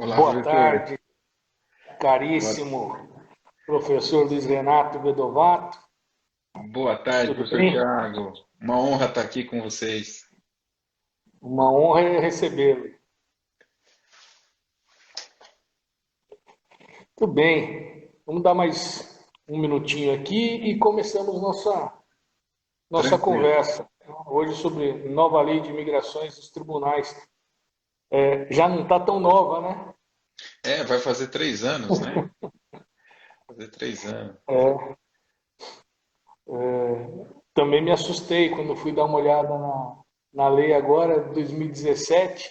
Olá, Boa professor. tarde, Boa, caríssimo professor Luiz Renato Bedovato. boa tarde, Tudo professor bem? Tiago. Uma honra estar aqui com vocês. Uma honra recebê-lo. Tudo bem. Vamos dar mais um minutinho aqui e começamos nossa Tranquilo. conversa. Hoje sobre nova lei de imigrações dos tribunais. Já não está tão nova, né? É, vai fazer 3 anos, né? Fazer 3 anos. Também me assustei quando fui dar uma olhada na lei agora, de 2017,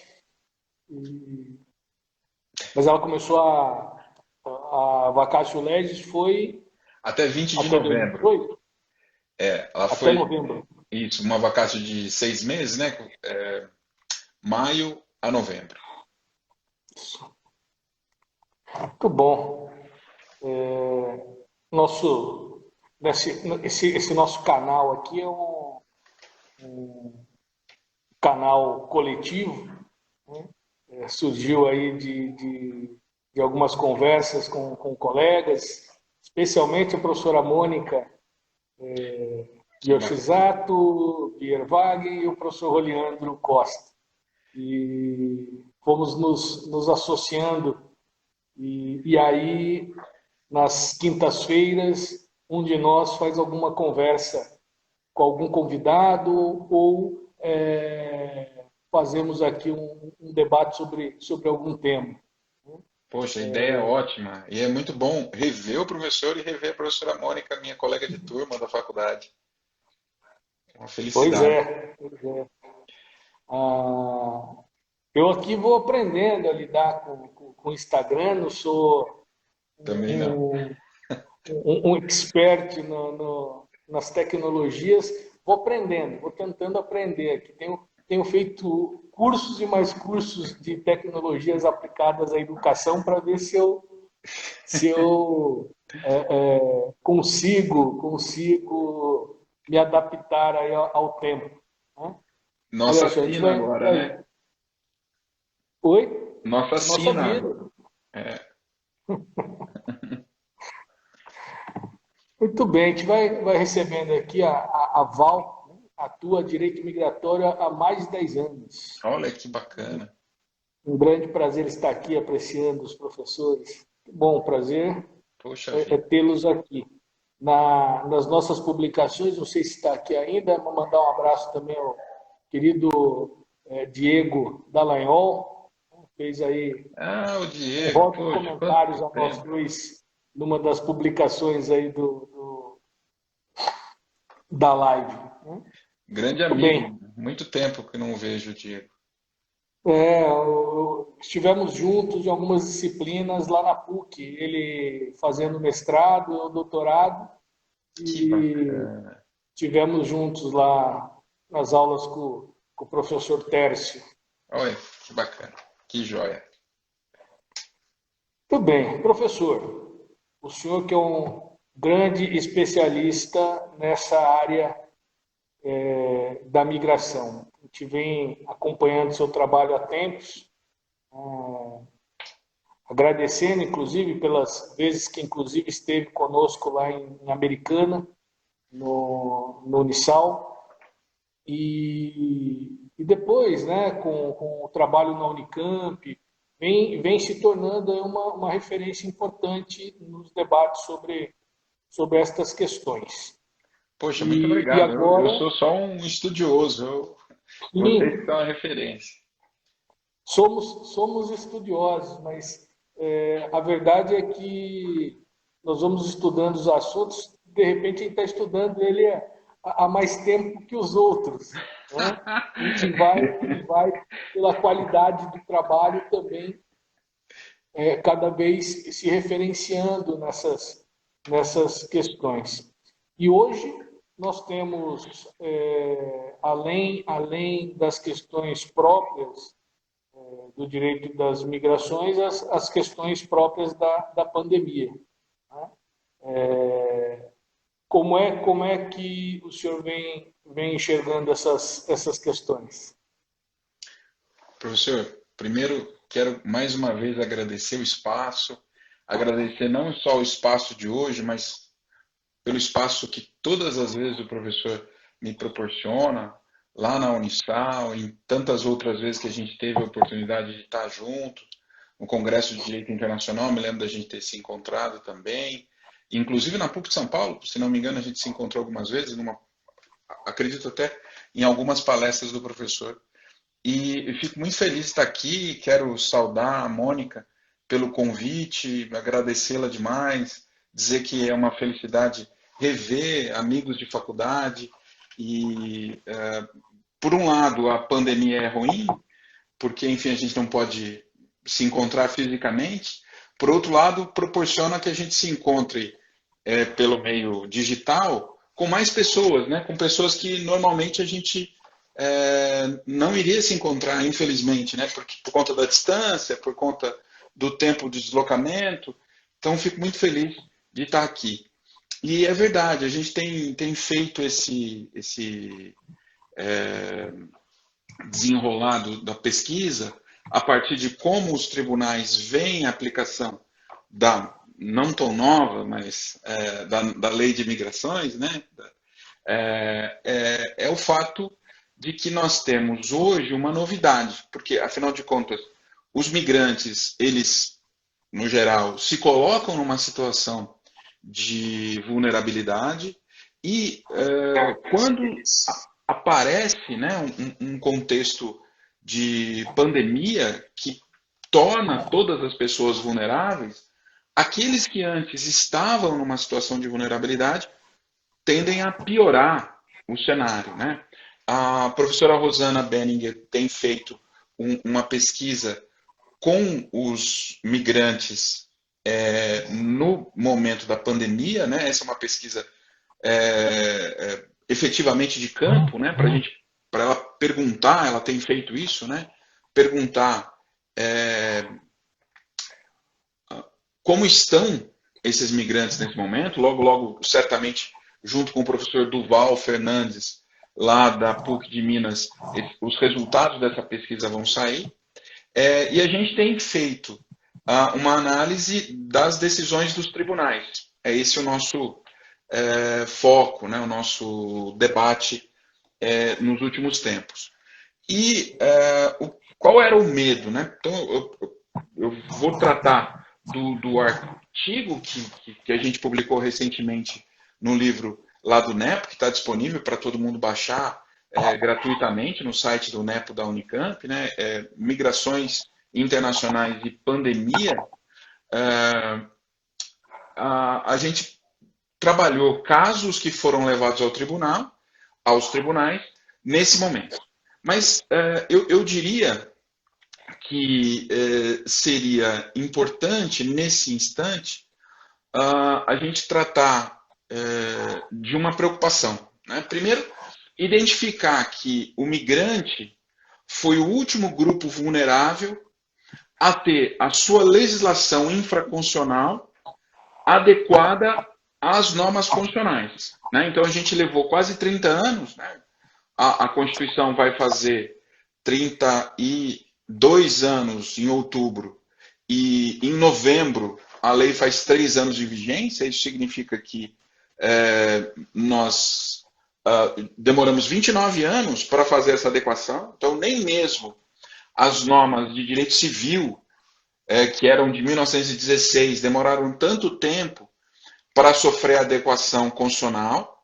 mas ela começou a vacatio legis foi Até 20 de até novembro. 2018, Ela até foi, novembro. isso, uma vacância de 6 meses, né? Maio a novembro. Muito bom. Nosso, esse nosso canal aqui é um canal coletivo, né? Surgiu aí de algumas conversas com colegas, especialmente a professora Mônica Que bacana. Yoshizato, Pierre Wagner e o professor Roliandro Costa. E fomos nos associando e aí, nas quintas-feiras, um de nós faz alguma conversa com algum convidado ou fazemos aqui um debate sobre algum tema. Poxa, a ideia é ótima. E é muito bom rever o professor e rever a professora Mônica, minha colega de turma da faculdade. É uma Pois felicidade. é, pois é. Ah, eu aqui vou aprendendo a lidar com o Instagram, não sou Também não. um, um expert nas tecnologias, vou aprendendo, vou tentando aprender aqui. Tenho feito cursos e mais cursos de tecnologias aplicadas à educação para ver se eu consigo me adaptar aí ao tempo. Né? Nossa Alexandre, a gente sina agora, né? vai. Oi? Nossa Nossa sina agora. vida. É. Muito bem, a gente vai recebendo aqui a Val, né? Atua direito migratório há mais de 10 anos. Olha que bacana. Um grande prazer estar aqui apreciando os professores. Bom prazer Poxa é vida. tê-los aqui. Nas nossas publicações, não sei se está aqui ainda, vou mandar um abraço também ao querido Diego Dallagnol, fez aí Ah, o Diego, votos e poxa, quanto comentários a nós tempo. dois numa das publicações aí da live. Né? Grande Muito bem. amigo, muito tempo que não vejo o Diego. Estivemos juntos em algumas disciplinas lá na PUC, ele fazendo mestrado, eu doutorado, Que e bacana. tivemos juntos lá nas aulas com o professor Tércio. Olha, que bacana. Que joia. Tudo bem, professor, o senhor que é um grande especialista nessa área da migração, a gente vem acompanhando seu trabalho há tempos, agradecendo, inclusive, pelas vezes que, inclusive, esteve conosco lá em Americana, no Unisal, e depois, né, com o trabalho na Unicamp, vem se tornando uma referência importante nos debates sobre estas questões. Poxa, muito E obrigado. Eu agora, sou só um estudioso. Vocês sim, são a referência. somos estudiosos, mas a verdade é que nós vamos estudando os assuntos, de repente a gente está estudando ele há mais tempo que os outros, né? E vai pela qualidade do trabalho também cada vez se referenciando nessas questões. E hoje nós temos, além das questões próprias do direito das migrações, as questões próprias da pandemia. Né? Como é que o senhor vem enxergando essas questões? Professor, primeiro, quero mais uma vez agradecer o espaço, agradecer não só o espaço de hoje, mas pelo espaço que todas as vezes o professor me proporciona, lá na Unisal, em tantas outras vezes que a gente teve a oportunidade de estar junto, no Congresso de Direito Internacional, me lembro da gente ter se encontrado também, inclusive na PUC de São Paulo, se não me engano, a gente se encontrou algumas vezes, acredito até em algumas palestras do professor. E eu fico muito feliz de estar aqui, quero saudar a Mônica pelo convite, agradecê-la demais, dizer que é uma felicidade rever amigos de faculdade e, por um lado, a pandemia é ruim, porque, enfim, a gente não pode se encontrar fisicamente, por outro lado, proporciona que a gente se encontre pelo meio digital com mais pessoas, né? Com pessoas que normalmente a gente não iria se encontrar, infelizmente, né? Por conta da distância, por conta do tempo de deslocamento. Então, fico muito feliz de estar aqui. E é verdade, a gente tem feito esse desenrolado da pesquisa a partir de como os tribunais veem a aplicação da não tão nova, mas da lei de imigrações, né? É o fato de que nós temos hoje uma novidade, porque, afinal de contas, os migrantes, eles, no geral, se colocam numa situação de vulnerabilidade e quando aparece, né, um contexto de pandemia que torna todas as pessoas vulneráveis, aqueles que antes estavam numa situação de vulnerabilidade tendem a piorar o cenário, né? A professora Rosana Benninger tem feito uma pesquisa com os migrantes no momento da pandemia, né? Essa é uma pesquisa efetivamente de campo, né? Para ela perguntar, ela tem feito isso, né? Perguntar como estão esses migrantes nesse momento. Logo, logo, certamente, junto com o professor Duval Fernandes, lá da PUC de Minas, os resultados dessa pesquisa vão sair. E a gente tem feito uma análise das decisões dos tribunais. É esse o nosso foco, né, o nosso debate nos últimos tempos. E qual era o medo? Né? Então, eu vou tratar do artigo que a gente publicou recentemente no livro lá do NEPO, que está disponível para todo mundo baixar gratuitamente no site do NEPO da Unicamp, né? Migrações Internacionais e Pandemia. A gente trabalhou casos que foram levados aos tribunais, nesse momento. Mas eu diria que seria importante, nesse instante, a gente tratar de uma preocupação. Né? Primeiro, identificar que o migrante foi o último grupo vulnerável a ter a sua legislação infraconstitucional adequada às normas constitucionais. Né? Então, a gente levou quase 30 anos, né? A Constituição vai fazer 32 anos em outubro, e em novembro a lei faz 3 anos de vigência. Isso significa que nós demoramos 29 anos para fazer essa adequação. Então, nem mesmo as normas de direito civil, que eram de 1916, demoraram tanto tempo para sofrer adequação constitucional.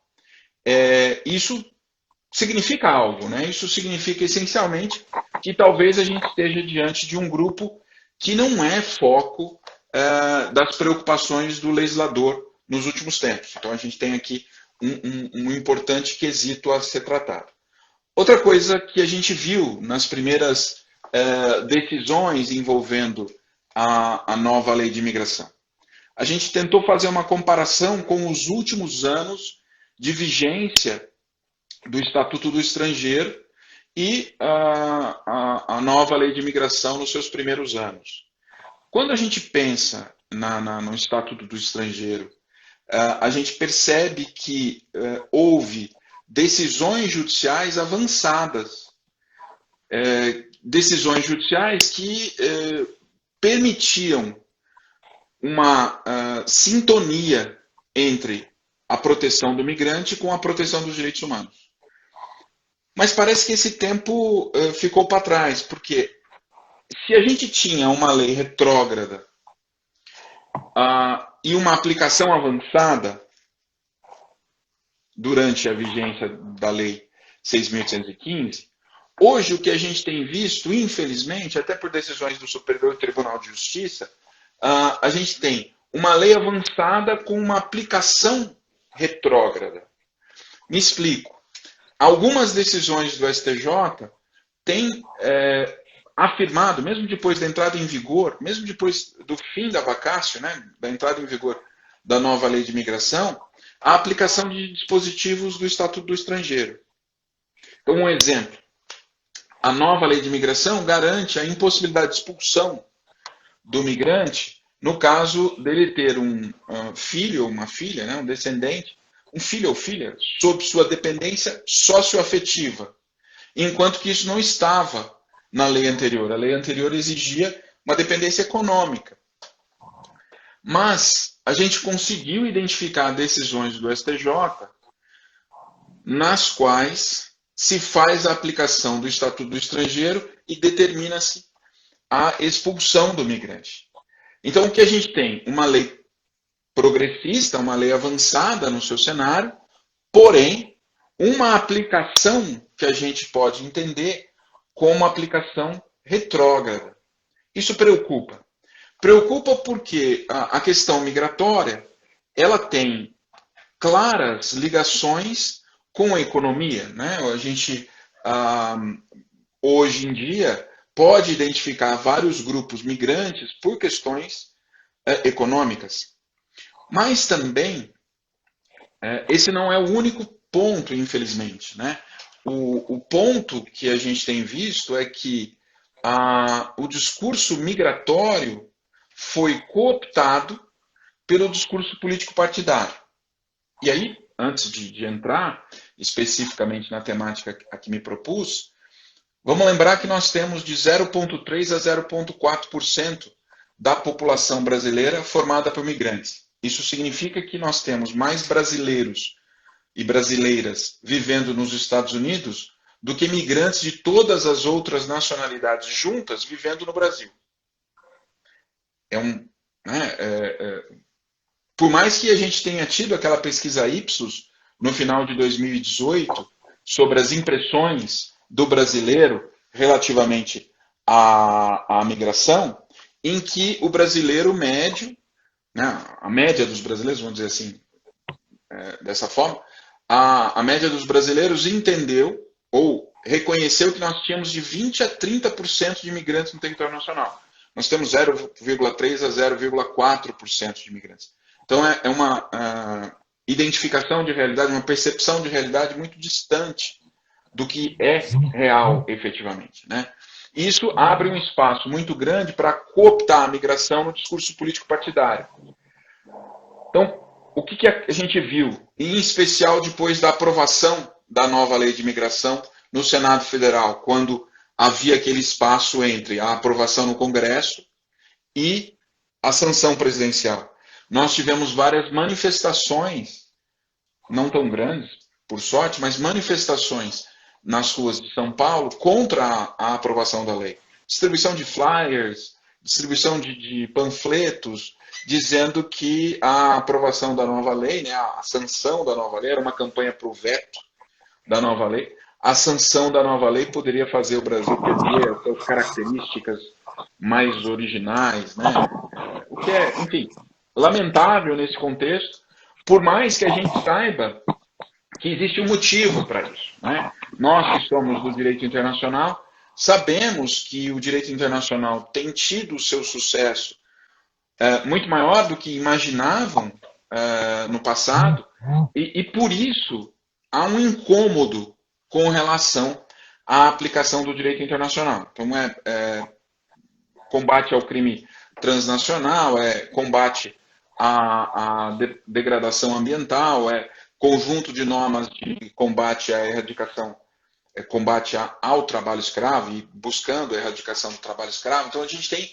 Isso significa algo, né? Isso significa essencialmente que talvez a gente esteja diante de um grupo que não é foco das preocupações do legislador nos últimos tempos. Então a gente tem aqui um importante quesito a ser tratado. Outra coisa que a gente viu nas primeiras decisões envolvendo a nova lei de imigração. A gente tentou fazer uma comparação com os últimos anos de vigência do Estatuto do Estrangeiro e a nova lei de imigração nos seus primeiros anos. Quando a gente pensa no Estatuto do Estrangeiro, a gente percebe que houve decisões judiciais avançadas decisões judiciais que permitiam uma sintonia entre a proteção do migrante com a proteção dos direitos humanos. Mas parece que esse tempo ficou para trás, porque se a gente tinha uma lei retrógrada e uma aplicação avançada durante a vigência da Lei 6.815, hoje o que a gente tem visto, infelizmente, até por decisões do Superior Tribunal de Justiça, a gente tem uma lei avançada com uma aplicação retrógrada. Me explico. Algumas decisões do STJ têm afirmado, mesmo depois da entrada em vigor, mesmo depois do fim da vacácio, né, da entrada em vigor da nova lei de imigração, a aplicação de dispositivos do Estatuto do Estrangeiro. Então, um exemplo. A nova lei de imigração garante a impossibilidade de expulsão do migrante no caso dele ter um filho ou uma filha, né, um descendente, um filho ou filha, sob sua dependência socioafetiva, enquanto que isso não estava na lei anterior. A lei anterior exigia uma dependência econômica. Mas a gente conseguiu identificar decisões do STJ nas quais se faz a aplicação do Estatuto do Estrangeiro e determina-se a expulsão do migrante. Então, o que a gente tem? Uma lei progressista, uma lei avançada no seu cenário, porém, uma aplicação que a gente pode entender como uma aplicação retrógrada. Isso preocupa. Preocupa porque a questão migratória, ela tem claras ligações com a economia, né? A gente, hoje em dia, pode identificar vários grupos migrantes por questões econômicas. Mas também, esse não é o único ponto, infelizmente, né? O ponto que a gente tem visto é que o discurso migratório foi cooptado pelo discurso político partidário. E aí, antes de entrar especificamente na temática a que me propus, vamos lembrar que nós temos de 0,3% a 0,4% da população brasileira formada por migrantes. Isso significa que nós temos mais brasileiros e brasileiras vivendo nos Estados Unidos do que migrantes de todas as outras nacionalidades juntas vivendo no Brasil. Por mais que a gente tenha tido aquela pesquisa Ipsos no final de 2018 sobre as impressões do brasileiro relativamente à migração, em que o brasileiro médio, né, a média dos brasileiros, vamos dizer assim, dessa forma, a média dos brasileiros entendeu ou reconheceu que nós tínhamos de 20% a 30% de imigrantes no território nacional. Nós temos 0,3% a 0,4% de imigrantes. Então, é uma identificação de realidade, uma percepção de realidade muito distante do que é real, efetivamente, né? Isso abre um espaço muito grande para cooptar a migração no discurso político partidário. Então, o que a gente viu, em especial depois da aprovação da nova lei de imigração no Senado Federal, quando havia aquele espaço entre a aprovação no Congresso e a sanção presidencial? Nós tivemos várias manifestações, não tão grandes, por sorte, mas manifestações nas ruas de São Paulo contra a aprovação da lei. Distribuição de flyers, distribuição de panfletos, dizendo que a aprovação da nova lei, né, a sanção da nova lei, era uma campanha para o veto da nova lei. A sanção da nova lei poderia fazer o Brasil perder as suas características mais originais, né? O que é, enfim, lamentável nesse contexto, por mais que a gente saiba que existe um motivo para isso, né? Nós que somos do direito internacional, sabemos que o direito internacional tem tido o seu sucesso muito maior do que imaginavam no passado, e por isso há um incômodo com relação à aplicação do direito internacional. Então, combate ao crime transnacional, combate à degradação ambiental, conjunto de normas de combate à erradicação combate ao trabalho escravo e buscando a erradicação do trabalho escravo. Então a gente tem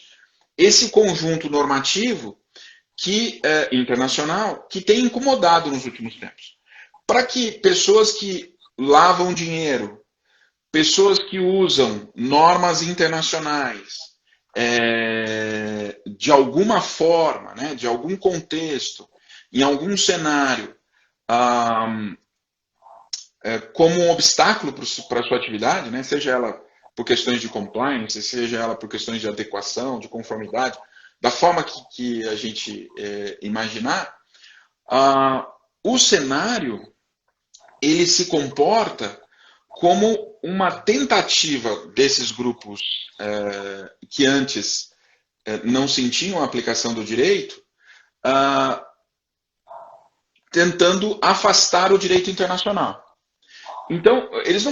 esse conjunto normativo internacional que tem incomodado nos últimos tempos. Para que pessoas que lavam dinheiro, pessoas que usam normas internacionais de alguma forma, né, de algum contexto, em algum cenário, como um obstáculo para a sua atividade, né, seja ela por questões de compliance, seja ela por questões de adequação, de conformidade, da forma que a gente imaginar, o cenário ele se comporta como uma tentativa desses grupos que antes não sentiam a aplicação do direito, tentando afastar o direito internacional. Então, eles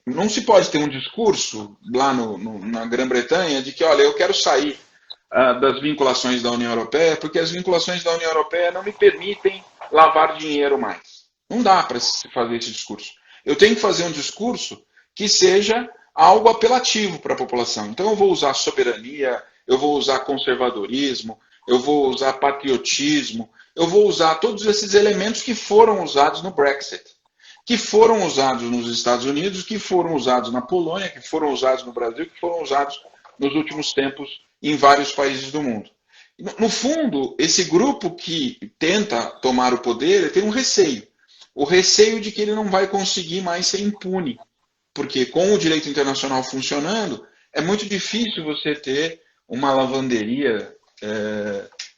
não se pode ter um discurso lá na Grã-Bretanha de que, olha, eu quero sair das vinculações da União Europeia porque as vinculações da União Europeia não me permitem lavar dinheiro mais. Não dá para se fazer esse discurso. Eu tenho que fazer um discurso que seja algo apelativo para a população. Então eu vou usar soberania, eu vou usar conservadorismo, eu vou usar patriotismo, eu vou usar todos esses elementos que foram usados no Brexit, que foram usados nos Estados Unidos, que foram usados na Polônia, que foram usados no Brasil, que foram usados nos últimos tempos em vários países do mundo. No fundo, esse grupo que tenta tomar o poder tem um receio. O receio de que ele não vai conseguir mais ser impune. Porque com o direito internacional funcionando, é muito difícil você ter uma lavanderia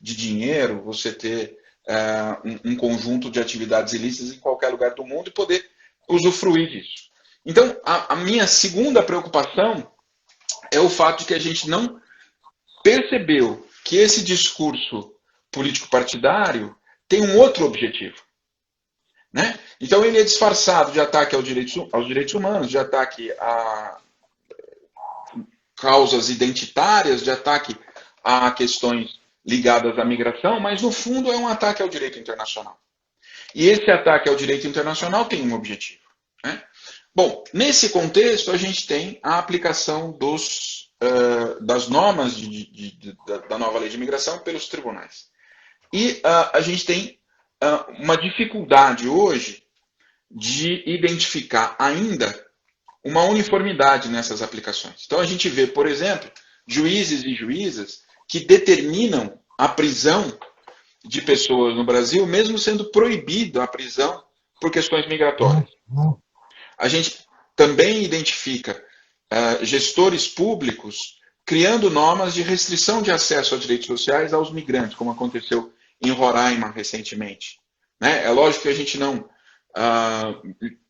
de dinheiro, você ter um conjunto de atividades ilícitas em qualquer lugar do mundo e poder usufruir disso. Então, a minha segunda preocupação é o fato de que a gente não percebeu que esse discurso político-partidário tem um outro objetivo. Né? Então ele é disfarçado de ataque aos direitos humanos, de ataque a causas identitárias, de ataque a questões ligadas à migração, mas no fundo é um ataque ao direito internacional. E esse ataque ao direito internacional tem um objetivo. Né? Bom, nesse contexto a gente tem a aplicação das normas da nova lei de imigração pelos tribunais. E a gente tem uma dificuldade hoje de identificar ainda uma uniformidade nessas aplicações. Então a gente vê, por exemplo, juízes e juízas que determinam a prisão de pessoas no Brasil, mesmo sendo proibido a prisão por questões migratórias. A gente também identifica gestores públicos criando normas de restrição de acesso a direitos sociais aos migrantes, como aconteceu em Roraima recentemente. Né? É lógico que a gente não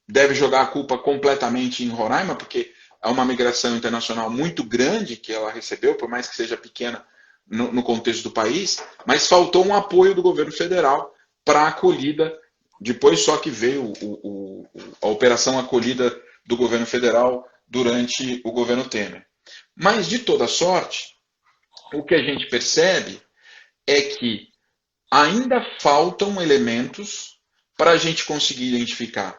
deve jogar a culpa completamente em Roraima, porque é uma migração internacional muito grande que ela recebeu, por mais que seja pequena no contexto do país, mas faltou um apoio do governo federal para a acolhida, depois só que veio a operação acolhida do governo federal durante o governo Temer. Mas, de toda sorte, o que a gente percebe é que ainda faltam elementos para a gente conseguir identificar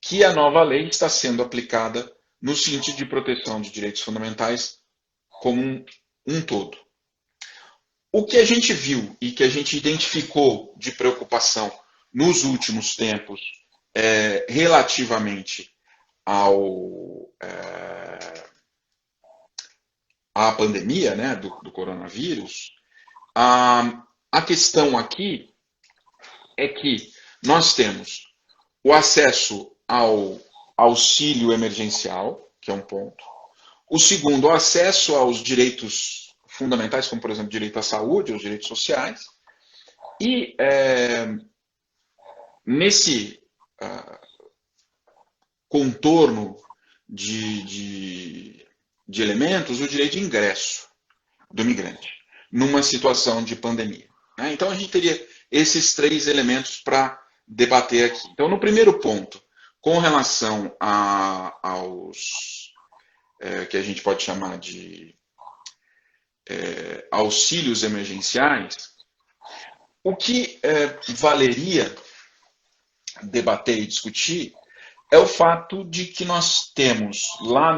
que a nova lei está sendo aplicada no sentido de proteção de direitos fundamentais como um todo. O que a gente viu e que a gente identificou de preocupação nos últimos tempos relativamente à pandemia, né, do coronavírus, a questão aqui é que nós temos o acesso ao auxílio emergencial, que é um ponto. O segundo, o acesso aos direitos fundamentais, como, por exemplo, direito à saúde, aos direitos sociais. E nesse contorno de elementos, o direito de ingresso do migrante, numa situação de pandemia. Né? Então, a gente teria esses três elementos para debater aqui. Então, no primeiro ponto, com relação aos que a gente pode chamar de auxílios emergenciais, o que valeria debater e discutir é o fato de que nós temos lá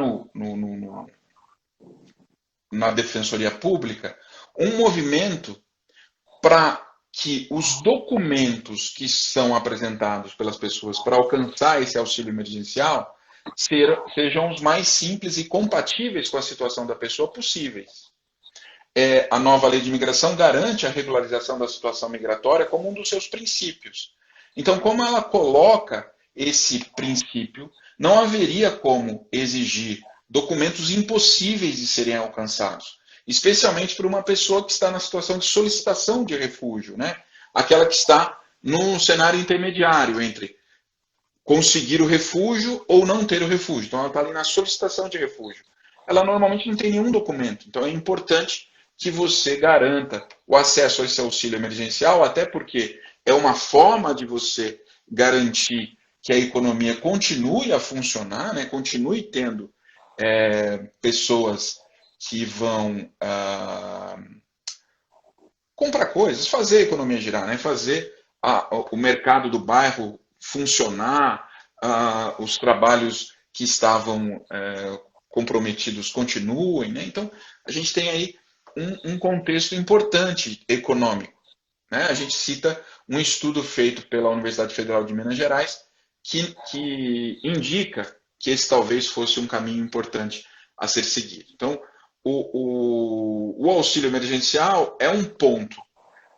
na Defensoria Pública um movimento para que os documentos que são apresentados pelas pessoas para alcançar esse auxílio emergencial sejam os mais simples e compatíveis com a situação da pessoa possíveis. A nova lei de imigração garante a regularização da situação migratória como um dos seus princípios. Então, como ela coloca esse princípio, não haveria como exigir documentos impossíveis de serem alcançados, especialmente para uma pessoa que está na situação de solicitação de refúgio, né? Aquela que está num cenário intermediário entre conseguir o refúgio ou não ter o refúgio. Então, ela está ali na solicitação de refúgio. Ela normalmente não tem nenhum documento. Então, é importante que você garanta o acesso a esse auxílio emergencial, até porque é uma forma de você garantir que a economia continue a funcionar, né? Continue tendo pessoas que vão comprar coisas, fazer a economia girar, né? Fazer o mercado do bairro funcionar, os trabalhos que estavam comprometidos continuem, né? Então, a gente tem aí um contexto importante econômico, né? A gente cita um estudo feito pela Universidade Federal de Minas Gerais que indica que esse talvez fosse um caminho importante a ser seguido. Então, o auxílio emergencial é um ponto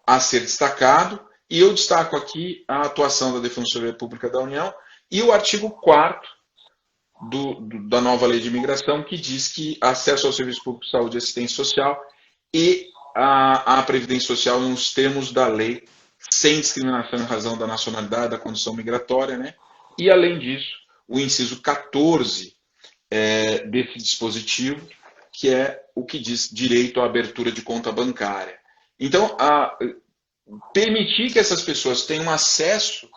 a ser destacado, e eu destaco aqui a atuação da Defensoria Pública da União e o artigo 4º da nova lei de imigração, que diz que acesso ao serviço público de saúde e assistência social e a previdência social nos termos da lei, sem discriminação em razão da nacionalidade, da condição migratória, né? E, além disso, o inciso 14 desse dispositivo, que é o que diz direito à abertura de conta bancária. Então, permitir que essas pessoas tenham acesso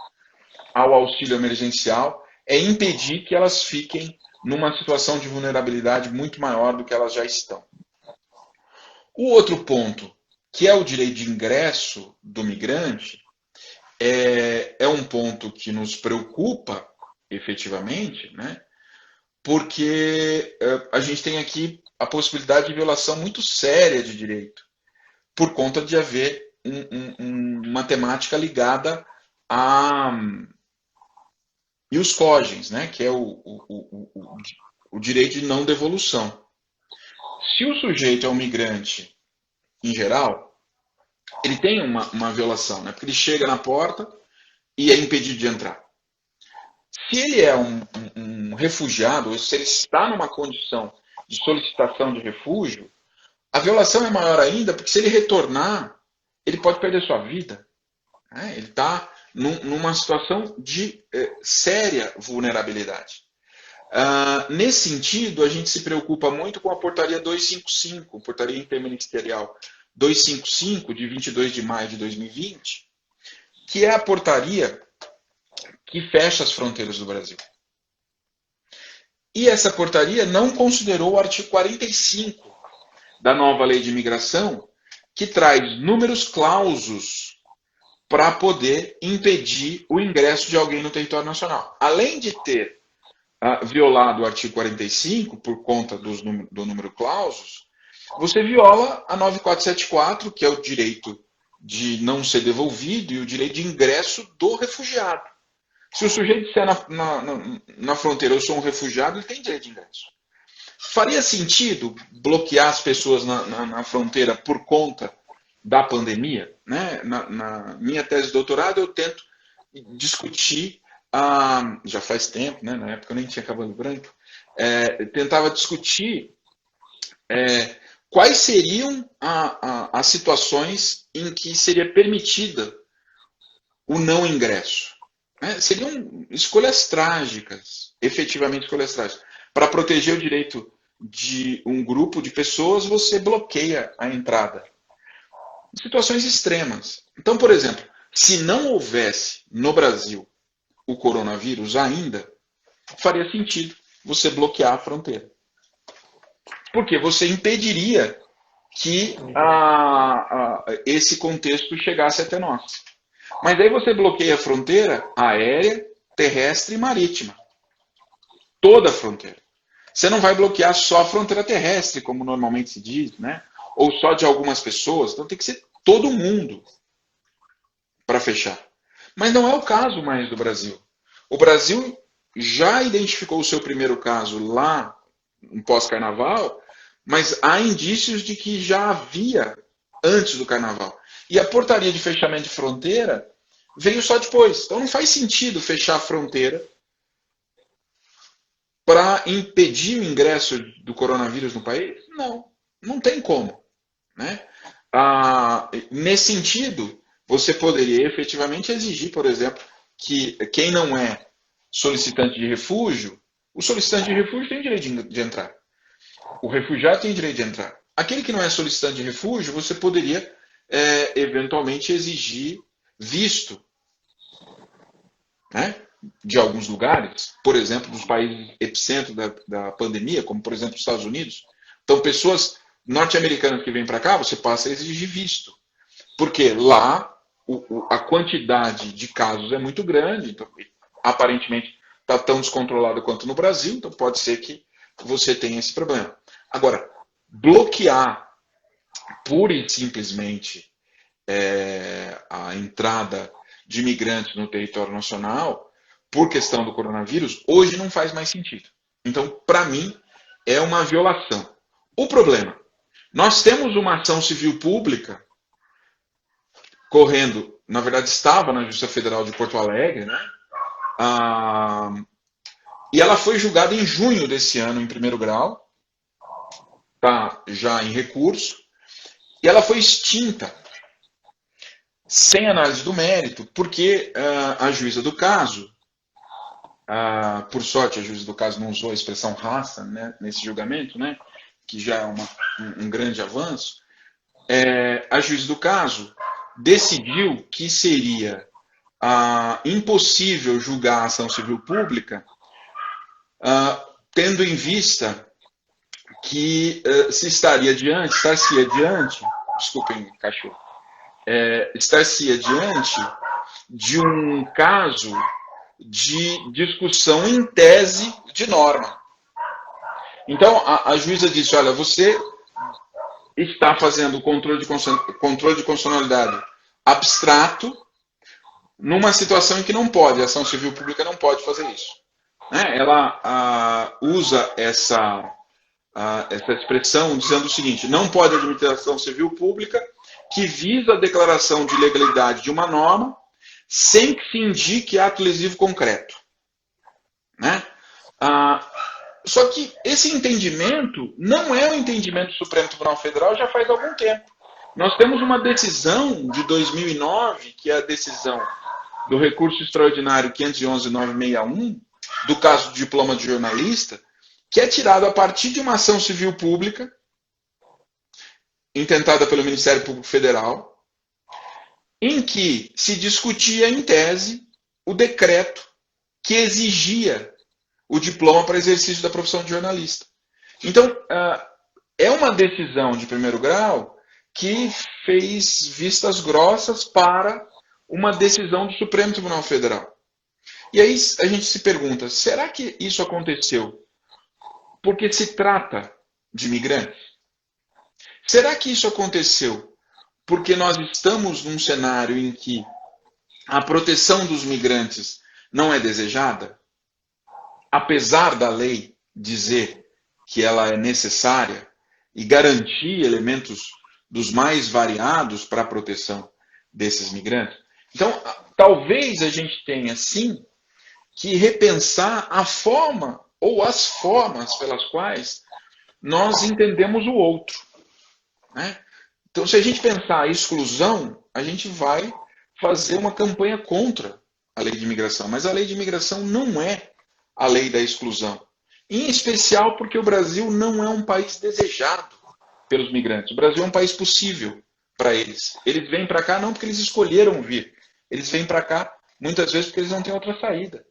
ao auxílio emergencial é impedir que elas fiquem numa situação de vulnerabilidade muito maior do que elas já estão. O outro ponto, que é o direito de ingresso do migrante, é um ponto que nos preocupa efetivamente, né? Porque a gente tem aqui a possibilidade de violação muito séria de direito, por conta de haver uma temática ligada a ius cogens, né? Que é o direito de não devolução. Se o sujeito é um migrante, em geral, ele tem uma violação, né? Porque ele chega na porta e é impedido de entrar. Se ele é um refugiado, ou se ele está numa condição de solicitação de refúgio, a violação é maior ainda, porque se ele retornar, ele pode perder sua vida. Né? Ele está numa situação de séria vulnerabilidade. Nesse sentido, a gente se preocupa muito com a portaria 255, portaria interministerial 255, de 22 de maio de 2020, que é a portaria que fecha as fronteiras do Brasil. E essa portaria não considerou o artigo 45 da nova lei de imigração, que traz números clausos para poder impedir o ingresso de alguém no território nacional. Além de ter violado o artigo 45 por conta do número clausos, você viola a 9474, que é o direito de não ser devolvido e o direito de ingresso do refugiado. Se o sujeito disser na fronteira, eu sou um refugiado, ele tem direito de ingresso. Faria sentido bloquear as pessoas na fronteira por conta da pandemia? Né? Na minha tese de doutorado, eu tento discutir, já faz tempo, né? Na época eu nem tinha cabelo branco, tentava discutir quais seriam as situações em que seria permitida o não ingresso. Seriam escolhas trágicas, efetivamente escolhas trágicas. Para proteger o direito de um grupo de pessoas, você bloqueia a entrada. Situações extremas. Então, por exemplo, se não houvesse no Brasil o coronavírus ainda, faria sentido você bloquear a fronteira. Porque você impediria que esse contexto chegasse até nós. Mas aí você bloqueia a fronteira aérea, terrestre e marítima. toda a fronteira. Você não vai bloquear só a fronteira terrestre, como normalmente se diz, né? Ou só de algumas pessoas. Então tem que ser todo mundo para fechar. Mas não é o caso mais do Brasil. O Brasil já identificou o seu primeiro caso lá no pós-carnaval, mas há indícios de que já havia antes do carnaval. E a portaria de fechamento de fronteira veio só depois. Então não faz sentido fechar a fronteira para impedir o ingresso do coronavírus no país? Não, não tem como. Né? Nesse sentido, você poderia efetivamente exigir, por exemplo, que quem não é solicitante de refúgio, o solicitante de refúgio tem direito de entrar. O refugiado tem direito de entrar. Aquele que não é solicitante de refúgio, você poderia eventualmente exigir visto, né, de alguns lugares, por exemplo, dos países epicentro da pandemia, como por exemplo os Estados Unidos. Então, pessoas norte-americanas que vêm para cá, você passa a exigir visto. Porque lá a quantidade de casos é muito grande, então, aparentemente está tão descontrolado quanto no Brasil, então pode ser que você tenha esse problema. Agora, bloquear pura e simplesmente a entrada de imigrantes no território nacional por questão do coronavírus, hoje não faz mais sentido. Então, para mim, é uma violação. O problema, nós temos uma ação civil pública correndo, na verdade estava na Justiça Federal de Porto Alegre, né? E ela foi julgada em junho desse ano, em primeiro grau, está já em recurso, e ela foi extinta, sem análise do mérito, porque a juíza do caso, por sorte a juíza do caso não usou a expressão raça, né, nesse julgamento, né, que já é um grande avanço, a juíza do caso decidiu que seria impossível julgar a ação civil pública tendo em vista que estar-se-ia diante, desculpem, cachorro, estar-se-ia diante de um caso de discussão em tese de norma. Então, a juíza disse, olha, você está fazendo controle de constitucionalidade abstrato numa situação em que não pode, a ação civil pública não pode fazer isso. Ela usa essa expressão dizendo o seguinte, não pode admitir ação civil pública que visa a declaração de legalidade de uma norma sem que se indique ato lesivo concreto. Né? Só que esse entendimento não é o entendimento do Supremo Tribunal Federal já faz algum tempo. Nós temos uma decisão de 2009, que é a decisão do recurso extraordinário 511.961, do caso do diploma de jornalista, que é tirado a partir de uma ação civil pública, intentada pelo Ministério Público Federal, em que se discutia em tese o decreto que exigia o diploma para exercício da profissão de jornalista. Então, é uma decisão de primeiro grau que fez vistas grossas para uma decisão do Supremo Tribunal Federal. E aí a gente se pergunta, será que isso aconteceu porque se trata de imigrantes? Será que isso aconteceu porque nós estamos num cenário em que a proteção dos migrantes não é desejada? Apesar da lei dizer que ela é necessária e garantir elementos dos mais variados para a proteção desses migrantes. Então, talvez a gente tenha, sim, que repensar a forma ou as formas pelas quais nós entendemos o outro. Né? Então, se a gente pensar a exclusão, a gente vai fazer uma campanha contra a lei de imigração. Mas a lei de imigração não é a lei da exclusão. Em especial porque o Brasil não é um país desejado pelos migrantes. O Brasil é um país possível para eles. Eles vêm para cá não porque eles escolheram vir. Eles vêm para cá muitas vezes porque eles não têm outra saída.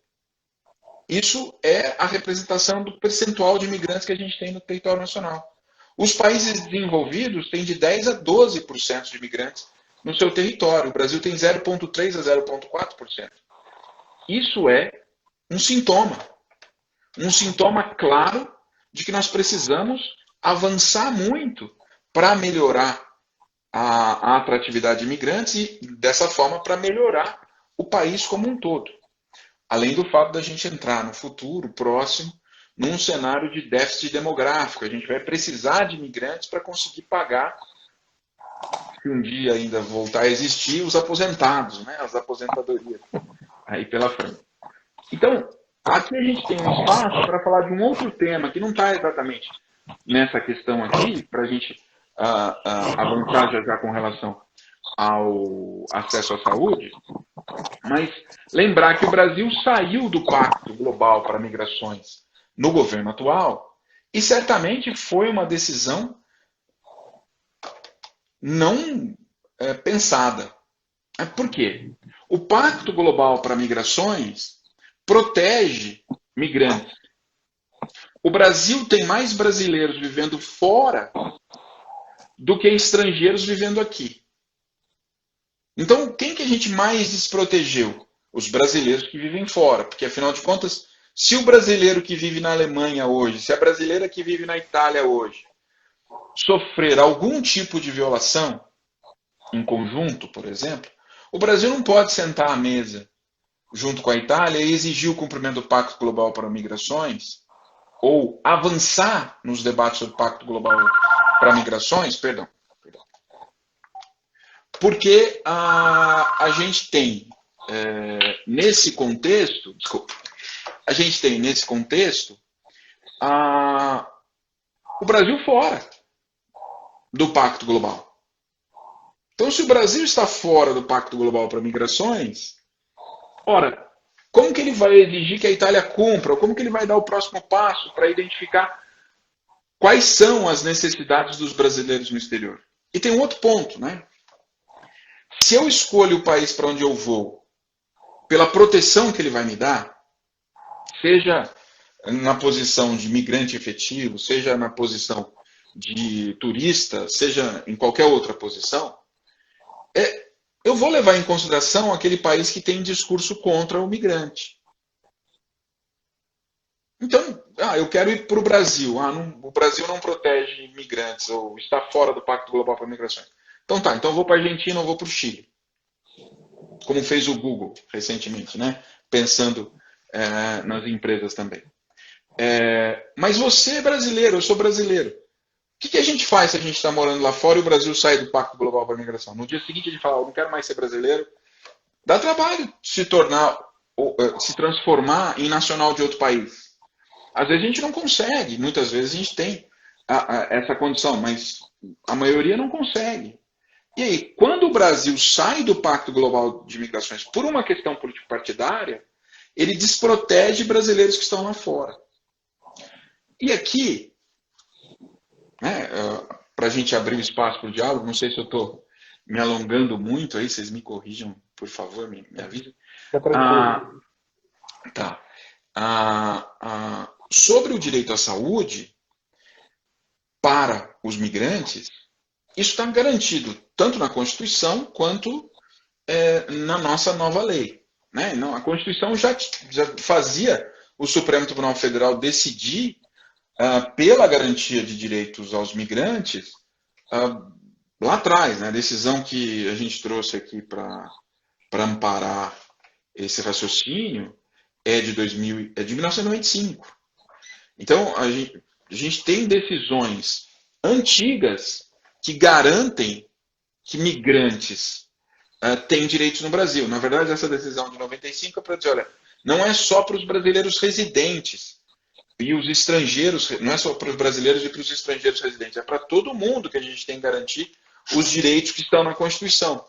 Isso é a representação do percentual de imigrantes que a gente tem no território nacional. Os países desenvolvidos têm de 10% a 12% de imigrantes no seu território. O Brasil tem 0,3% a 0,4%. Isso é um sintoma. um sintoma claro de que nós precisamos avançar muito para melhorar a atratividade de imigrantes e, dessa forma, para melhorar o país como um todo. Além do fato da gente entrar no futuro próximo num cenário de déficit demográfico. A gente vai precisar de imigrantes para conseguir pagar, se um dia ainda voltar a existir, os aposentados, né, as aposentadorias aí pela frente. Então, aqui a gente tem um espaço para falar de um outro tema que não está exatamente nessa questão aqui, para a gente avançar já com relação ao acesso à saúde, mas lembrar que o Brasil saiu do Pacto Global para Migrações no governo atual e certamente foi uma decisão não pensada. Por quê? O Pacto Global para Migrações protege migrantes. O Brasil tem mais brasileiros vivendo fora do que estrangeiros vivendo aqui. Então, quem que a gente mais desprotegeu? Os brasileiros que vivem fora, porque afinal de contas, se o brasileiro que vive na Alemanha hoje, se a brasileira que vive na Itália hoje, sofrer algum tipo de violação, em conjunto, por exemplo, o Brasil não pode sentar à mesa junto com a Itália e exigir o cumprimento do Pacto Global para Migrações, ou avançar nos debates sobre o Pacto Global para Migrações, porque a gente tem nesse contexto, a gente tem nesse contexto o Brasil fora do Pacto Global. Então, se o Brasil está fora do Pacto Global para Migrações, ora, como que ele vai exigir que a Itália cumpra? Ou como que ele vai dar o próximo passo para identificar quais são as necessidades dos brasileiros no exterior? E tem um outro ponto, né? Se eu escolho o país para onde eu vou pela proteção que ele vai me dar, seja na posição de migrante efetivo, seja na posição de turista, seja em qualquer outra posição, eu vou levar em consideração aquele país que tem discurso contra o migrante. Então, eu quero ir para o Brasil. O Brasil não protege imigrantes ou está fora do Pacto Global para Migrações. Então tá, então eu vou para a Argentina ou vou para o Chile. Como fez o Google recentemente, né? Pensando nas empresas também. Mas você é brasileiro, eu sou brasileiro. O que a gente faz se a gente está morando lá fora e o Brasil sai do Pacto Global para a Migração? No dia seguinte a gente fala, eu não quero mais ser brasileiro. Dá trabalho se transformar em nacional de outro país. Às vezes a gente não consegue, muitas vezes a gente tem essa condição, mas a maioria não consegue. E aí, quando o Brasil sai do Pacto Global de Migrações por uma questão político-partidária, ele desprotege brasileiros que estão lá fora. E aqui, né, para a gente abrir o espaço para o diálogo, não sei se eu estou me alongando muito aí, vocês me corrijam, por favor, me avisem. Tá. Sobre o direito à saúde, para os migrantes, isso está garantido tanto na Constituição quanto na nossa nova lei. Né? Não, a Constituição já fazia o Supremo Tribunal Federal decidir pela garantia de direitos aos migrantes lá atrás, né? A decisão que a gente trouxe aqui para amparar esse raciocínio é de 1995. Então, a gente tem decisões antigas que garantem que migrantes têm direitos no Brasil. Na verdade, essa decisão de 95 é para dizer, olha, não é só para os brasileiros residentes e os estrangeiros, não é só para os brasileiros e para os estrangeiros residentes, é para todo mundo que a gente tem que garantir os direitos que estão na Constituição.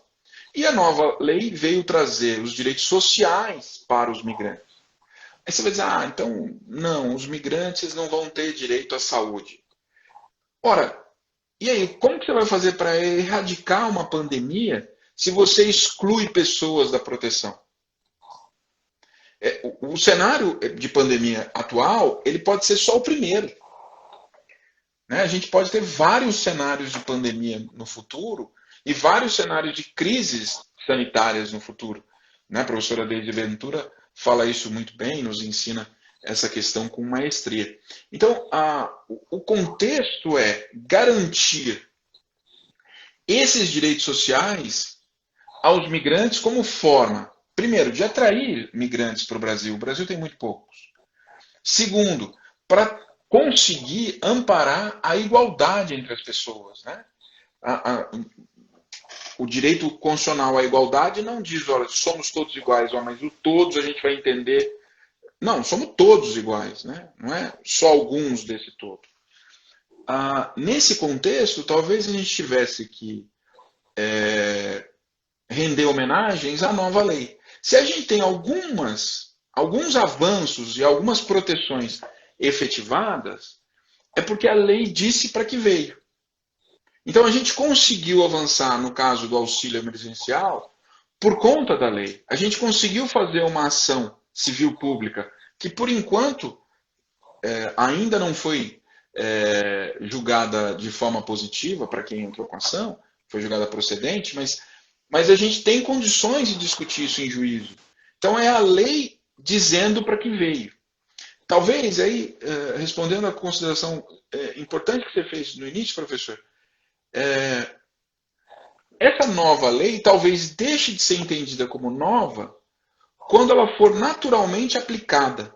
E a nova lei veio trazer os direitos sociais para os migrantes. Aí você vai dizer, então, não, os migrantes não vão ter direito à saúde. Ora, e aí, como que você vai fazer para erradicar uma pandemia se você exclui pessoas da proteção? O cenário de pandemia atual, ele pode ser só o primeiro. Né? A gente pode ter vários cenários de pandemia no futuro e vários cenários de crises sanitárias no futuro. Né? A professora Deise Ventura fala isso muito bem, nos ensina essa questão com maestria. Então, o contexto é garantir esses direitos sociais aos migrantes como forma, primeiro, de atrair migrantes para o Brasil. O Brasil tem muito poucos. Segundo, para conseguir amparar a igualdade entre as pessoas. Né? O direito constitucional à igualdade não diz, olha, somos todos iguais, ó, mas o todos a gente vai entender. Não, somos todos iguais, né? Não é só alguns desse todo. Nesse contexto, talvez a gente tivesse que render homenagens à nova lei. Se a gente tem alguns avanços e algumas proteções efetivadas, é porque a lei disse para que veio. Então a gente conseguiu avançar no caso do auxílio emergencial por conta da lei. A gente conseguiu fazer uma ação civil pública que, por enquanto, ainda não foi julgada de forma positiva para quem entrou com a ação, foi julgada procedente, mas a gente tem condições de discutir isso em juízo. Então é a lei dizendo para que veio. Talvez, aí, respondendo à consideração importante que você fez no início, professor, essa nova lei talvez deixe de ser entendida como nova quando ela for naturalmente aplicada.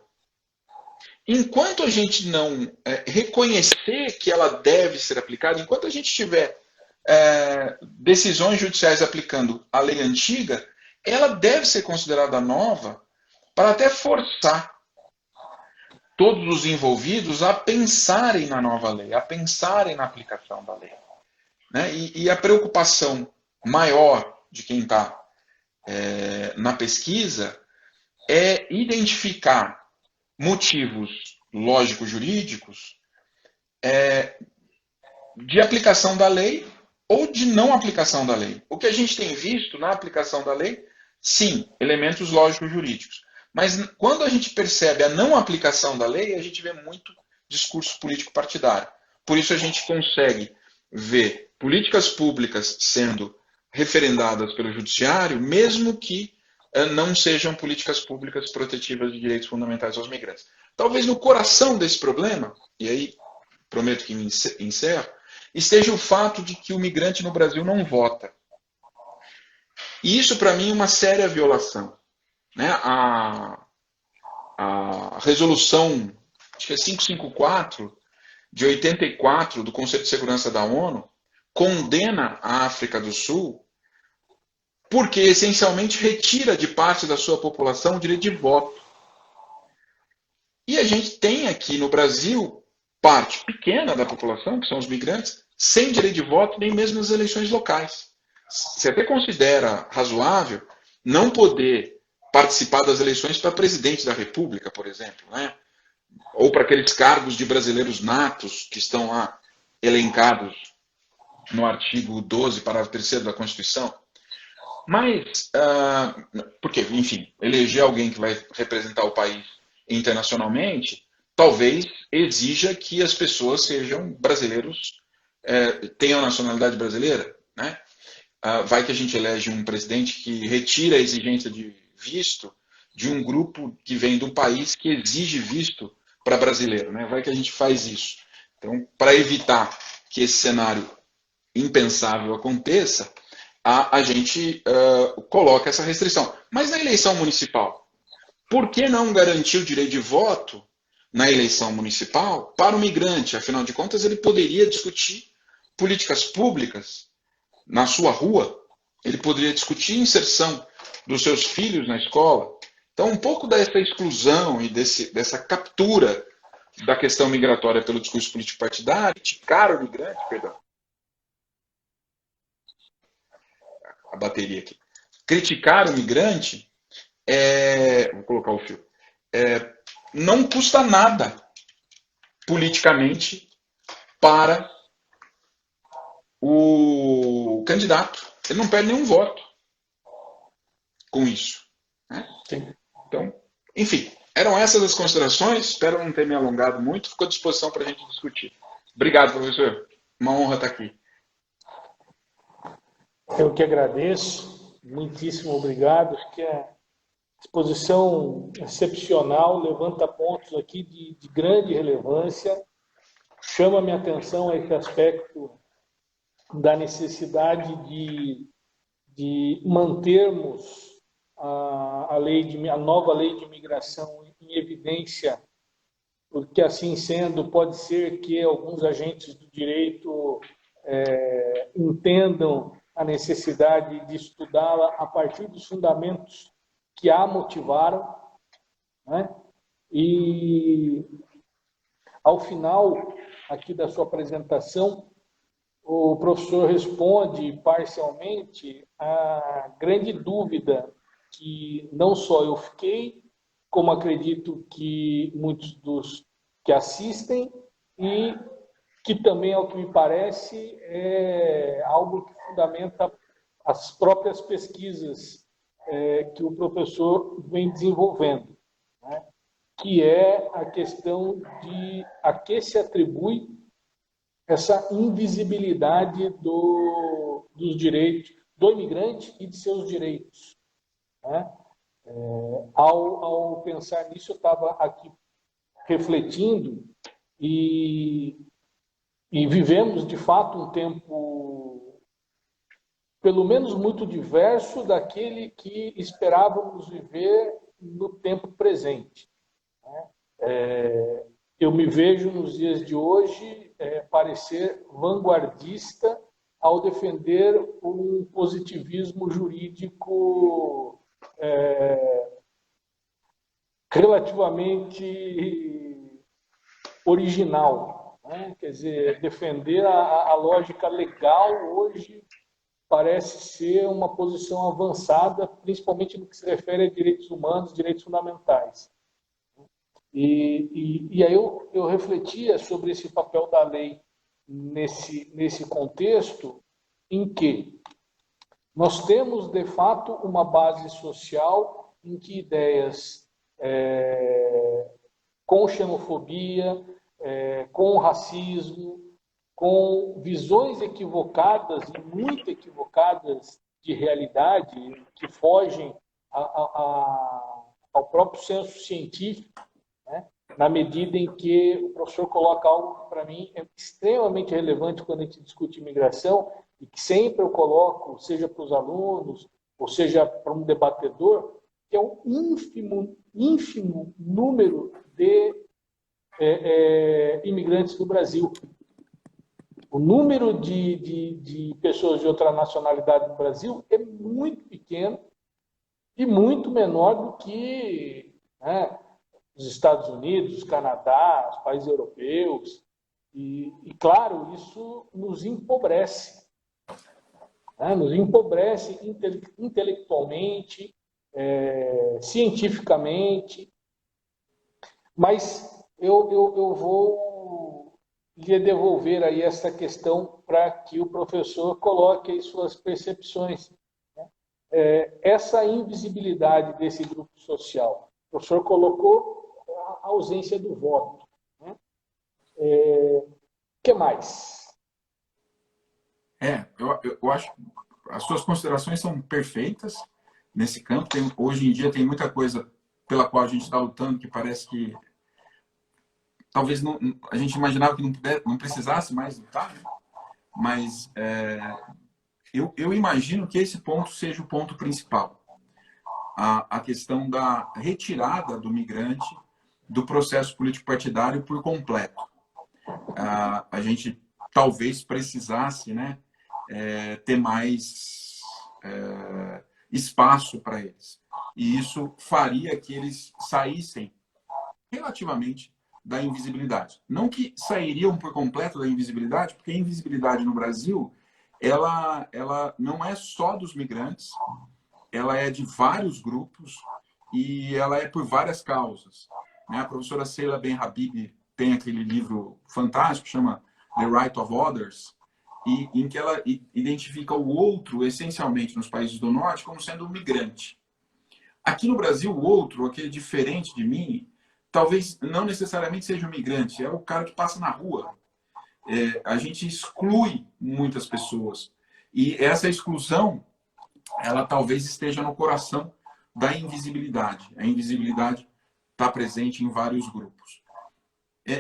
Enquanto a gente não reconhecer que ela deve ser aplicada, enquanto a gente tiver decisões judiciais aplicando a lei antiga, ela deve ser considerada nova para até forçar todos os envolvidos a pensarem na nova lei, a pensarem na aplicação da lei. Né? E a preocupação maior de quem está na pesquisa é identificar motivos lógico-jurídicos de aplicação da lei ou de não aplicação da lei. O que a gente tem visto na aplicação da lei, sim, elementos lógicos-jurídicos. Mas quando a gente percebe a não aplicação da lei, a gente vê muito discurso político-partidário. Por isso a gente consegue ver políticas públicas sendo referendadas pelo judiciário, mesmo que não sejam políticas públicas protetivas de direitos fundamentais aos migrantes. Talvez no coração desse problema, e aí prometo que me encerro, esteja o fato de que o migrante no Brasil não vota. E isso, para mim, é uma séria violação. Né? A resolução, acho que é 554, de 84, do Conselho de Segurança da ONU, condena a África do Sul porque, essencialmente, retira de parte da sua população o direito de voto. E a gente tem aqui no Brasil parte pequena da população, que são os migrantes, sem direito de voto nem mesmo nas eleições locais. Você até considera razoável não poder participar das eleições para presidente da República, por exemplo, né? Ou para aqueles cargos de brasileiros natos que estão lá elencados no artigo 12, parágrafo 3º da Constituição. Mas, porque, enfim, eleger alguém que vai representar o país internacionalmente, talvez exija que as pessoas sejam brasileiros, tenham nacionalidade brasileira, né? Vai que a gente elege um presidente que retira a exigência de visto de um grupo que vem de um país que exige visto para brasileiro, né? Vai que a gente faz isso. Então, para evitar que esse cenário impensável aconteça, a gente coloca essa restrição. Mas na eleição municipal, por que não garantir o direito de voto na eleição municipal para o migrante? Afinal de contas, ele poderia discutir políticas públicas na sua rua, ele poderia discutir inserção dos seus filhos na escola. Então, um pouco dessa exclusão e dessa captura da questão migratória pelo discurso político partidário, criticar o migrante, perdão, a bateria aqui, criticar o migrante, vou colocar o fio, não custa nada politicamente para o candidato. Ele não perde nenhum voto com isso. Né? Então, enfim, eram essas as considerações. Espero não ter me alongado muito. Fico à disposição para a gente discutir. Obrigado, professor. Uma honra estar aqui. Eu que agradeço. Muitíssimo obrigado. Acho que exposição excepcional, levanta pontos aqui de grande relevância, chama minha atenção a esse aspecto da necessidade de mantermos a nova lei de imigração em evidência, porque assim sendo, pode ser que alguns agentes do direito entendam a necessidade de estudá-la a partir dos fundamentos que a motivaram, né? E ao final aqui da sua apresentação, o professor responde parcialmente a grande dúvida que não só eu fiquei, como acredito que muitos dos que assistem, e que também, ao que me parece, é algo que fundamenta as próprias pesquisas que o professor vem desenvolvendo, né? Que é a questão de a que se atribui essa invisibilidade dos direitos do imigrante e de seus direitos, né? Ao pensar nisso, eu estava aqui refletindo e vivemos, de fato, um tempo, pelo menos, muito diverso daquele que esperávamos viver no tempo presente, né? Eu me vejo, nos dias de hoje, parecer vanguardista ao defender um positivismo jurídico relativamente original, né? Quer dizer, defender a lógica legal hoje parece ser uma posição avançada, principalmente no que se refere a direitos humanos, direitos fundamentais. E aí eu refletia sobre esse papel da lei nesse contexto em que nós temos, de fato, uma base social em que ideias com xenofobia, com racismo, com visões equivocadas e muito equivocadas de realidade, que fogem ao próprio senso científico, né? Na medida em que o professor coloca algo que, para mim, é extremamente relevante quando a gente discute imigração, e que sempre eu coloco, seja para os alunos, ou seja para um debatedor, que é um ínfimo número de imigrantes no Brasil. O número de pessoas de outra nacionalidade no Brasil é muito pequeno e muito menor do que, né, os Estados Unidos, o Canadá, os países europeus. E claro, isso nos empobrece. Né? Nos empobrece intelectualmente, cientificamente. Mas eu vou lhe devolver aí essa questão para que o professor coloque aí suas percepções, né? Essa invisibilidade desse grupo social. O professor colocou a ausência do voto, né? Que mais? Eu acho que as suas considerações são perfeitas nesse campo. Hoje em dia tem muita coisa pela qual a gente está lutando que parece que talvez a gente imaginava que não precisasse mais lutar, né? Mas eu imagino que esse ponto seja o ponto principal. A questão da retirada do migrante do processo político-partidário por completo. A gente talvez precisasse, né, ter mais espaço para eles. E isso faria que eles saíssem relativamente da invisibilidade. Não que sairiam por completo da invisibilidade, porque a invisibilidade no Brasil, ela não é só dos migrantes, ela é de vários grupos e ela é por várias causas, né? A professora Seila Ben-Habib tem aquele livro fantástico, chama The Right of Others, em que ela identifica o outro, essencialmente, nos países do norte, como sendo um migrante. Aqui no Brasil, o outro, aquele diferente de mim, talvez não necessariamente seja um migrante, é o cara que passa na rua. A gente exclui muitas pessoas. E essa exclusão, ela talvez esteja no coração da invisibilidade. A invisibilidade está presente em vários grupos.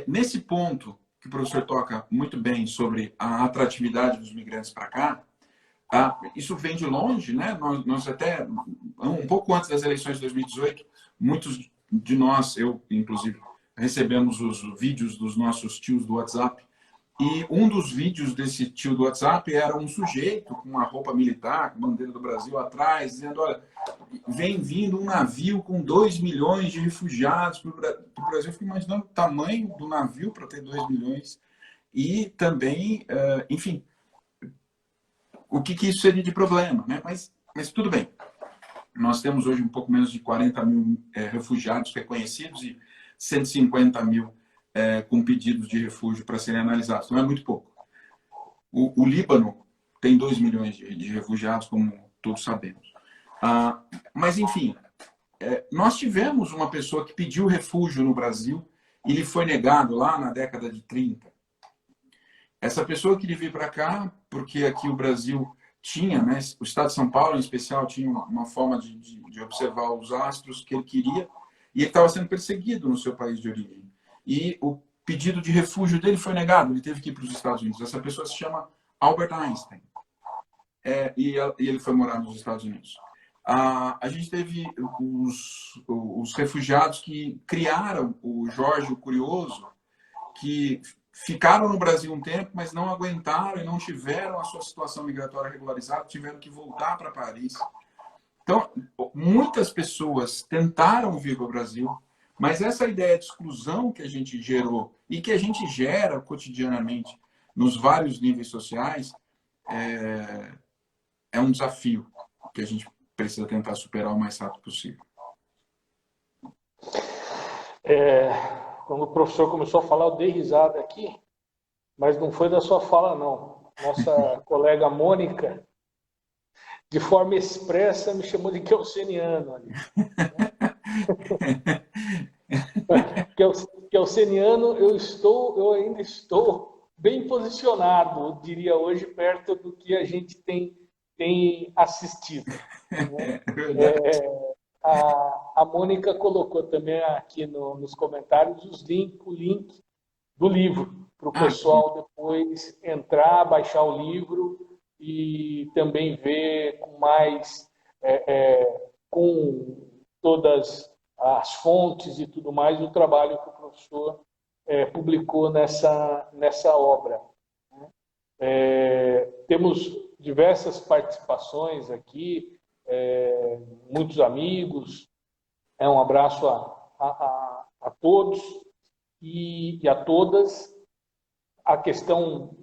Nesse ponto que o professor toca muito bem sobre a atratividade dos migrantes para cá, isso vem de longe, né? Nós até, um pouco antes das eleições de 2018, muitos de nós, eu inclusive, recebemos os vídeos dos nossos tios do WhatsApp. E um dos vídeos desse tio do WhatsApp era um sujeito com uma roupa militar, com bandeira do Brasil atrás, dizendo, olha, vem vindo um navio com 2 milhões de refugiados para o Brasil. Eu fico imaginando o tamanho do navio para ter 2 milhões. E também, enfim, o que isso seria de problema, né? Mas tudo bem. Nós temos hoje um pouco menos de 40 mil refugiados reconhecidos e 150 mil com pedidos de refúgio para serem analisados. Não é muito pouco. O Líbano tem 2 milhões de refugiados, como todos sabemos. Mas, enfim, nós tivemos uma pessoa que pediu refúgio no Brasil e lhe foi negado lá na década de 30. Essa pessoa queria vir para cá porque aqui o Brasil tinha, né, o estado de São Paulo em especial, tinha uma forma de observar os astros que ele queria, e ele estava sendo perseguido no seu país de origem. E o pedido de refúgio dele foi negado, ele teve que ir para os Estados Unidos. Essa pessoa se chama Albert Einstein, e ele foi morar nos Estados Unidos. A gente teve os refugiados que criaram o Jorge o Curioso, que ficaram no Brasil um tempo, mas não aguentaram e não tiveram a sua situação migratória regularizada, tiveram que voltar para Paris. Então, muitas pessoas tentaram vir para o Brasil, mas essa ideia de exclusão que a gente gerou e que a gente gera cotidianamente nos vários níveis sociais é um desafio que a gente precisa tentar superar o mais rápido possível. Quando o professor começou a falar, eu dei risada aqui, mas não foi da sua fala, não. Nossa colega Mônica, de forma expressa, me chamou de kelseniano ali. Kelseniano, eu ainda estou bem posicionado, diria hoje, perto do que a gente tem assistido. Né? A Mônica colocou também aqui nos comentários o link do livro, para o pessoal depois entrar, baixar o livro e também ver com mais, com todas as fontes e tudo mais, o trabalho que o professor publicou nessa obra. Temos diversas participações aqui, muitos amigos. Um abraço a todos e a todas. A questão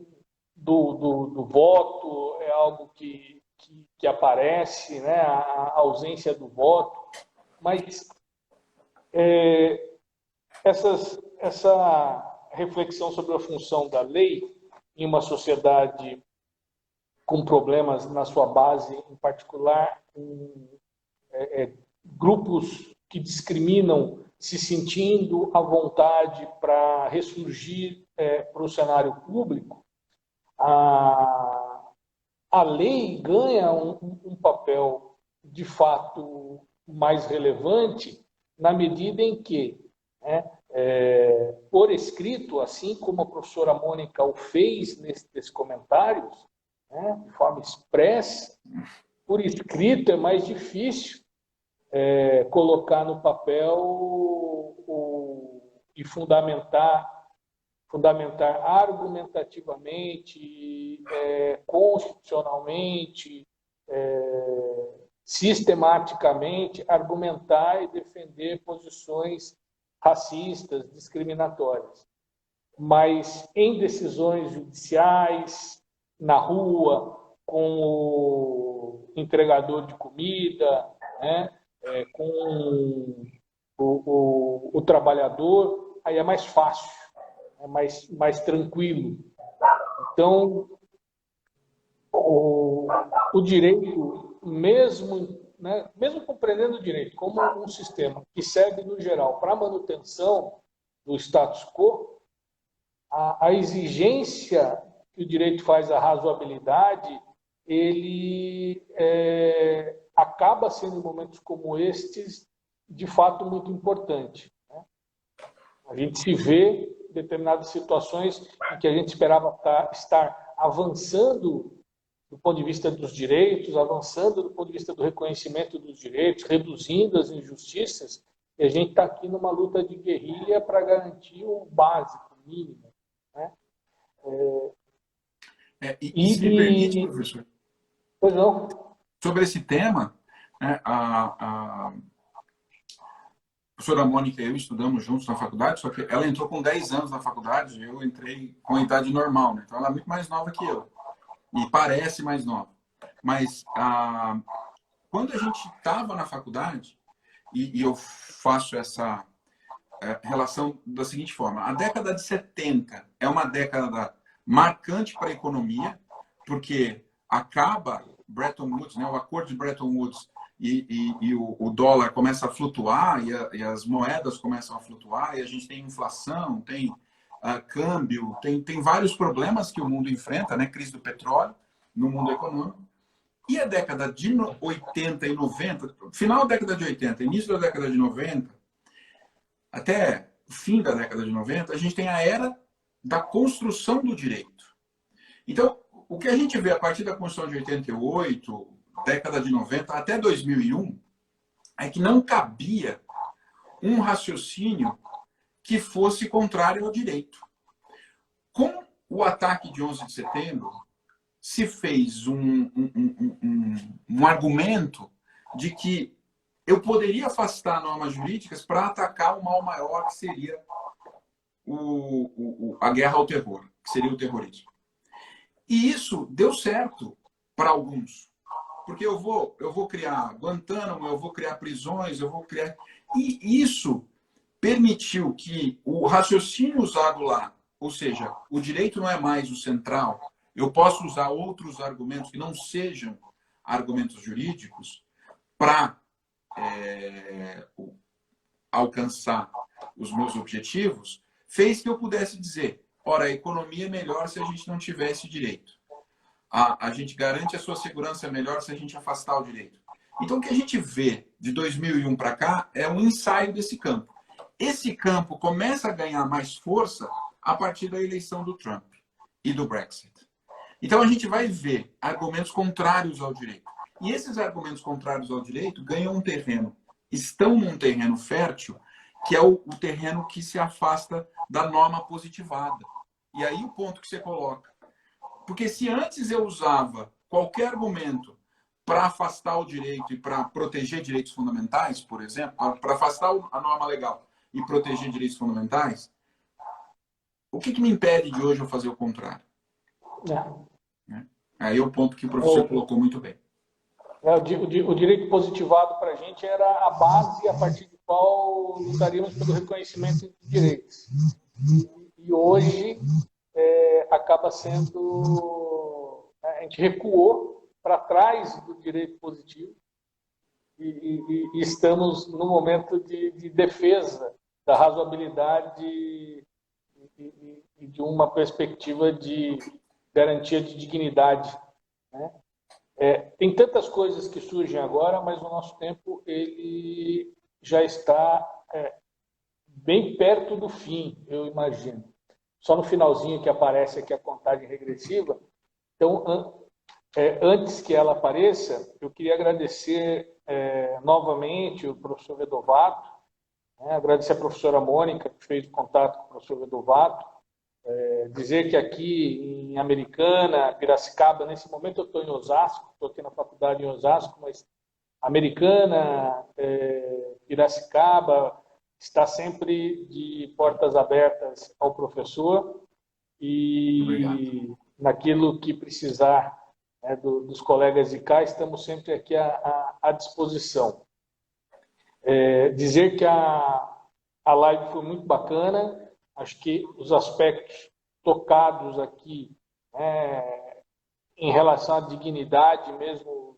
do voto é algo que aparece, né? A ausência do voto, mas essa reflexão sobre a função da lei em uma sociedade com problemas na sua base, em particular, grupos que discriminam se sentindo à vontade para ressurgir para o cenário público, a lei ganha um papel, de fato, mais relevante na medida em que, por escrito, assim como a professora Mônica o fez nesses comentários, de forma expressa, por escrito é mais difícil colocar no papel e fundamentar argumentativamente, constitucionalmente, sistematicamente, argumentar e defender posições racistas, discriminatórias. Mas em decisões judiciais, na rua, com o entregador de comida, né? Com o trabalhador, aí é mais fácil, é mais tranquilo. Então, o direito, mesmo compreendendo o direito como um sistema que serve, no geral, para a manutenção do status quo, a exigência que o direito faz, a razoabilidade, ele acaba sendo em momentos como estes, de fato, muito importante, né? A gente se vê em determinadas situações em que a gente esperava estar avançando do ponto de vista dos direitos, avançando do ponto de vista do reconhecimento dos direitos, reduzindo as injustiças, e a gente está aqui numa luta de guerrilha para garantir o básico, o mínimo, né? E se me permite, professor, Pois não. sobre esse tema, né, a professora Mônica e eu estudamos juntos na faculdade, só que ela entrou com 10 anos na faculdade e eu entrei com a idade normal, né? Então ela é muito mais nova que eu e parece mais nova. Mas quando a gente estava na faculdade, e eu faço essa relação da seguinte forma: a década de 70 é uma década marcante para a economia, porque acaba Bretton Woods, né, o acordo de Bretton Woods, e o dólar começa a flutuar, e as moedas começam a flutuar, e a gente tem inflação, tem câmbio, tem vários problemas que o mundo enfrenta, né, crise do petróleo no mundo econômico. E a década de 80 e 90, final da década de 80, início da década de 90, até o fim da década de 90, a gente tem a era da construção do direito. Então, o que a gente vê a partir da Constituição de 88, década de 90 até 2001, é que não cabia um raciocínio que fosse contrário ao direito. Com o ataque de 11 de setembro, se fez um argumento de que eu poderia afastar normas jurídicas para atacar o mal maior, que seria a guerra ao terror, que seria o terrorismo. E isso deu certo para alguns. Porque eu vou criar Guantánamo, eu vou criar prisões, eu vou criar... E isso permitiu que o raciocínio usado lá, ou seja, o direito não é mais o central, eu posso usar outros argumentos que não sejam argumentos jurídicos para alcançar os meus objetivos, fez que eu pudesse dizer, ora, a economia é melhor se a gente não tivesse direito. A gente garante a sua segurança melhor se a gente afastar o direito. Então, o que a gente vê de 2001 para cá é um ensaio desse campo. Esse campo começa a ganhar mais força a partir da eleição do Trump e do Brexit. Então, a gente vai ver argumentos contrários ao direito. E esses argumentos contrários ao direito ganham um terreno, estão num terreno fértil, que é o terreno que se afasta da norma positivada. E aí o ponto que você coloca. Porque se antes eu usava qualquer argumento para afastar o direito e para proteger direitos fundamentais, por exemplo, para afastar a norma legal e proteger direitos fundamentais, o que me impede de hoje eu fazer o contrário? Aí é o ponto que o professor colocou muito bem. O direito positivado para a gente era a base a partir do qual lutaríamos pelo reconhecimento de direitos. E hoje acaba sendo... A gente recuou para trás do direito positivo e estamos no momento de defesa da razoabilidade e de uma perspectiva de garantia de dignidade, né? Tem tantas coisas que surgem agora, mas o nosso tempo ele já está bem perto do fim, eu imagino. Só no finalzinho que aparece aqui a contagem regressiva. Então, antes que ela apareça, eu queria agradecer novamente o professor Vedovato, agradecer a professora Mônica, que fez o contato com o professor Vedovato, dizer que aqui em Americana, Piracicaba, nesse momento eu estou em Osasco, estou aqui na faculdade em Osasco, mas Americana, Piracicaba, está sempre de portas abertas ao professor e obrigado. Naquilo que precisar dos colegas de cá, estamos sempre aqui à disposição. Dizer que a live foi muito bacana. Acho que os aspectos tocados aqui em relação à dignidade mesmo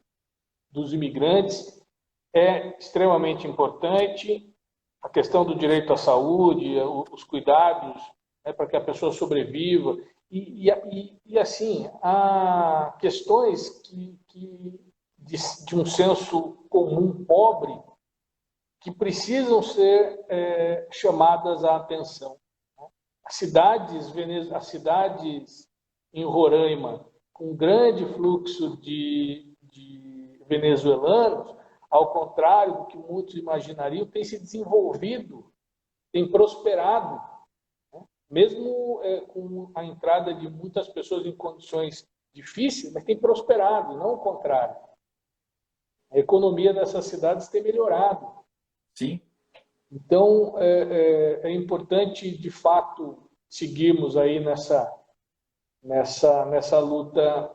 dos imigrantes é extremamente importante. A questão do direito à saúde, os cuidados para que a pessoa sobreviva. E assim, há questões de um senso comum, pobre, que precisam ser chamadas à atenção. As cidades em Roraima, com grande fluxo de venezuelanos, ao contrário do que muitos imaginariam, têm se desenvolvido, têm prosperado, né? Mesmo com a entrada de muitas pessoas em condições difíceis, mas têm prosperado, não o contrário. A economia dessas cidades tem melhorado. Sim. Então, é importante, de fato, seguirmos aí nessa luta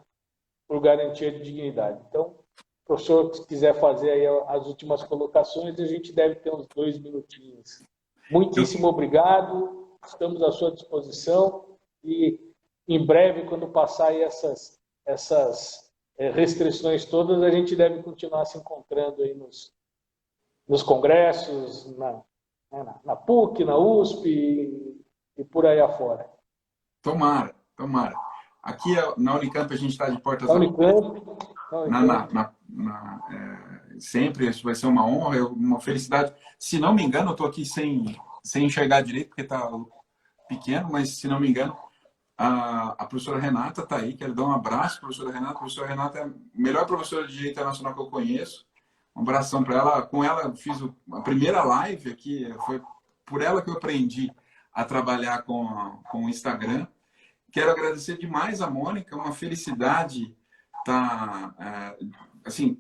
por garantia de dignidade. Então, professor, se quiser fazer aí as últimas colocações, a gente deve ter uns 2 minutinhos. Muitíssimo obrigado, estamos à sua disposição e em breve, quando passar aí essas restrições todas, a gente deve continuar se encontrando aí nos congressos, na PUC, na USP e por aí afora. Tomara, tomara. Aqui na Unicamp a gente está de portas abertas. Sempre isso vai ser uma honra, uma felicidade. Se não me engano, eu estou aqui sem enxergar direito, porque está pequeno, mas se não me engano, a professora Renata está aí. Quero dar um abraço, professora Renata. A professora Renata é a melhor professora de Direito Internacional que eu conheço. Um abração para ela. Com ela eu fiz a primeira live aqui, foi por ela que eu aprendi a trabalhar com o Instagram. Quero agradecer demais a Mônica, uma felicidade assim,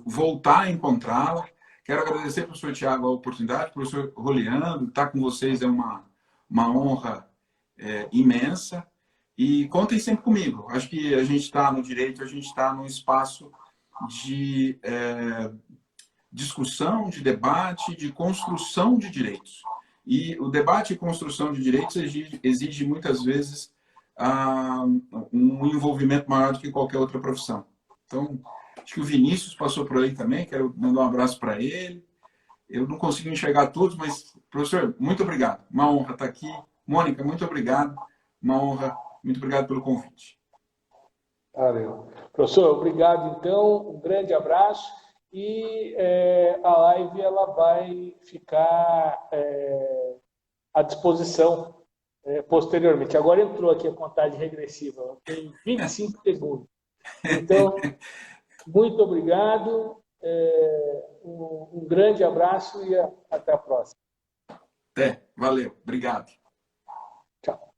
voltar a encontrá-la. Quero agradecer ao professor Tiago a oportunidade, professor Roliano, estar com vocês é uma honra imensa. E contem sempre comigo. Acho que a gente está no direito, a gente está num espaço de discussão, de debate, de construção de direitos. E o debate e construção de direitos exige muitas vezes um envolvimento maior do que qualquer outra profissão. Então, acho que o Vinícius passou por aí também, quero mandar um abraço para ele. Eu não consigo enxergar todos, mas, professor, muito obrigado. Uma honra estar aqui. Mônica, muito obrigado. Uma honra. Muito obrigado pelo convite. Valeu. Professor, obrigado, então. Um grande abraço. E a live ela vai ficar à disposição posteriormente. Agora entrou aqui a contagem regressiva. Tem 25 segundos. Então, muito obrigado. Um grande abraço e até a próxima. Valeu. Obrigado. Tchau.